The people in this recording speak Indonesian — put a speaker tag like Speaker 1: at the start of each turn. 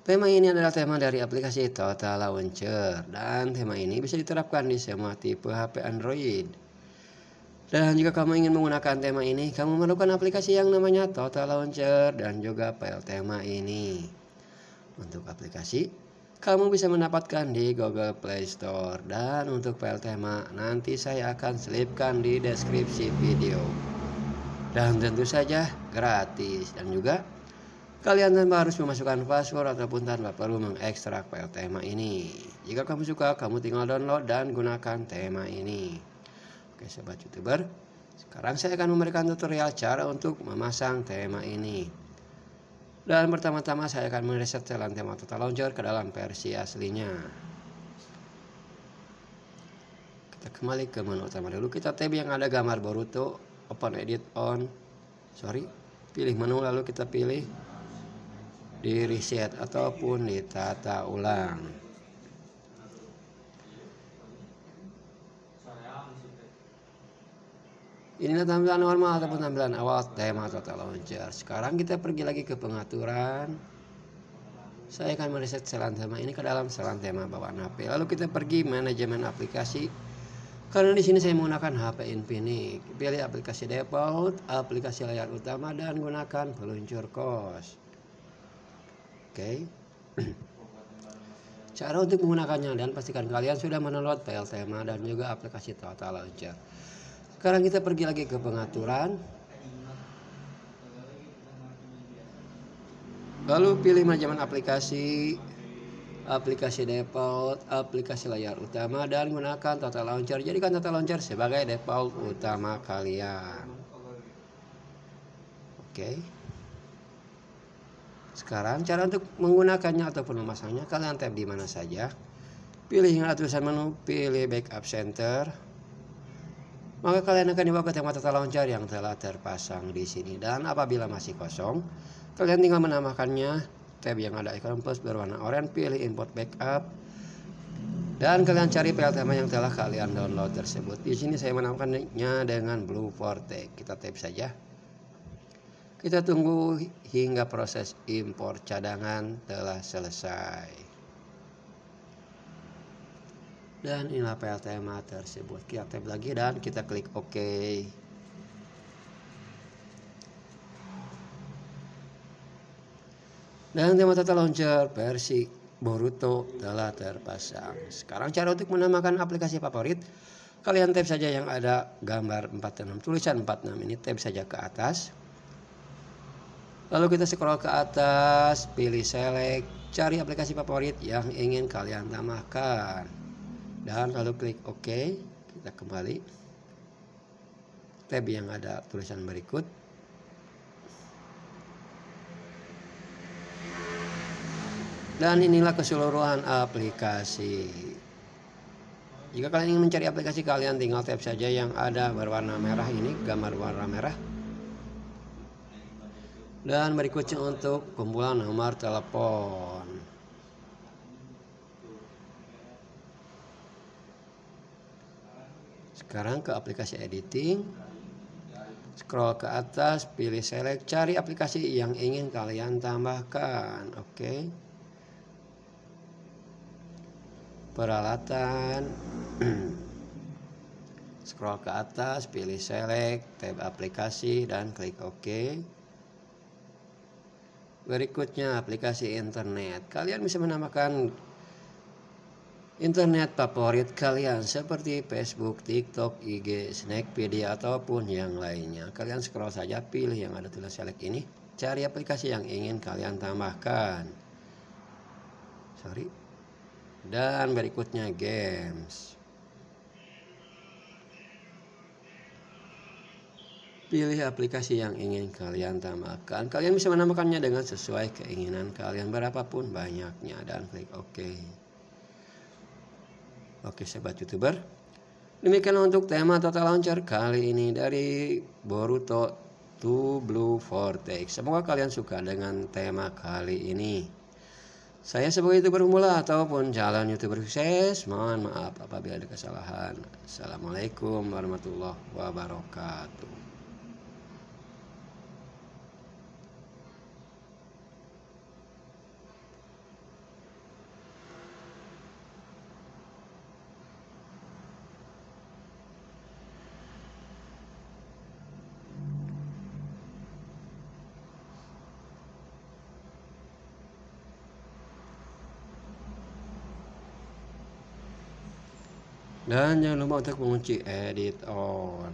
Speaker 1: Tema ini adalah tema dari aplikasi Total Launcher dan tema ini bisa diterapkan di semua tipe HP Android. Dan jika kamu ingin menggunakan tema ini, kamu memerlukan aplikasi yang namanya Total Launcher dan juga file tema ini. Untuk aplikasi, kamu bisa mendapatkan di Google Play Store, dan untuk file tema nanti saya akan selipkan di deskripsi video. Dan tentu saja gratis, dan juga kalian tanpa harus memasukkan password ataupun tanpa perlu mengekstrak file tema ini. Jika kamu suka, kamu tinggal download dan gunakan tema ini. Oke sobat YouTuber, sekarang saya akan memberikan tutorial cara untuk memasang tema ini. Dan pertama-tama saya akan mereset setelan tema Total Launcher ke dalam versi aslinya. Kita kembali ke menu utama dulu, kita tab yang ada gambar Boruto, open edit pilih menu, lalu kita pilih di reset ataupun ditata ulang. Inilah tampilan normal ataupun tampilan awal tema Total Launcher. Sekarang kita pergi lagi ke pengaturan. Saya akan mereset setelan tema ini ke dalam setelan tema bawaan HP. Lalu kita pergi manajemen aplikasi. Karena di sini saya menggunakan HP Infinix. Pilih aplikasi default, aplikasi layar utama, dan gunakan peluncur kos. Oke. Cara untuk menggunakannya, dan pastikan kalian sudah mendownload file tema dan juga aplikasi Total Launcher. Sekarang kita pergi lagi ke pengaturan. Lalu pilih manajemen aplikasi, aplikasi default, aplikasi layar utama, dan gunakan Total Launcher. Jadikan Total Launcher sebagai default utama kalian. Oke. Sekarang cara untuk menggunakannya ataupun memasangnya, kalian tab di mana saja. Pilih yang ada tulisan menu, pilih backup center. Maka kalian akan dibawa ke tema Total Launcher yang telah terpasang di sini. Dan apabila masih kosong, kalian tinggal menambahkannya. Tab yang ada ikon plus berwarna oranye, pilih import backup. Dan kalian cari file tema yang telah kalian download tersebut. Di sini saya menambahkannya dengan Blue Vortex. Kita tab saja. Kita tunggu hingga proses impor cadangan telah selesai. Dan inilah file tema tersebut. Kita tab lagi dan kita klik OK. Dan tema Total Launcher versi Boruto telah terpasang. Sekarang cara untuk menambahkan aplikasi favorit, kalian tab saja yang ada gambar 46, tulisan 46 ini, tab saja ke atas. Lalu kita scroll ke atas, pilih select, cari aplikasi favorit yang ingin kalian tambahkan. Dan lalu klik OK. Kita kembali. Tab yang ada tulisan berikut. Dan inilah keseluruhan aplikasi. Jika kalian ingin mencari aplikasi, kalian tinggal tab saja yang ada berwarna merah ini, gambar warna merah. Dan berikutnya untuk kumpulan nomor telepon. Sekarang ke aplikasi editing. Scroll ke atas, pilih select, cari aplikasi yang ingin kalian tambahkan. Oke. Peralatan. Scroll ke atas, pilih select, tab aplikasi, dan klik OK. Berikutnya aplikasi internet. Kalian bisa menambahkan internet favorit kalian seperti Facebook, TikTok, IG, Snackpedia, ataupun yang lainnya. Kalian scroll saja, pilih yang ada tulis select ini, cari aplikasi yang ingin kalian tambahkan. Dan berikutnya games. Pilih aplikasi yang ingin kalian tambahkan. Kalian bisa menambahkannya dengan sesuai keinginan kalian berapapun banyaknya, dan klik OK. Oke sobat YouTuber, demikian untuk tema Total Launcher kali ini dari Boruto to Blue Vortex. Semoga kalian suka dengan tema kali ini. Saya sebagai YouTuber pemula ataupun calon YouTuber sukses, mohon maaf apabila ada kesalahan. Assalamualaikum warahmatullahi wabarakatuh. Dan jangan lupa untuk mengunci edit on.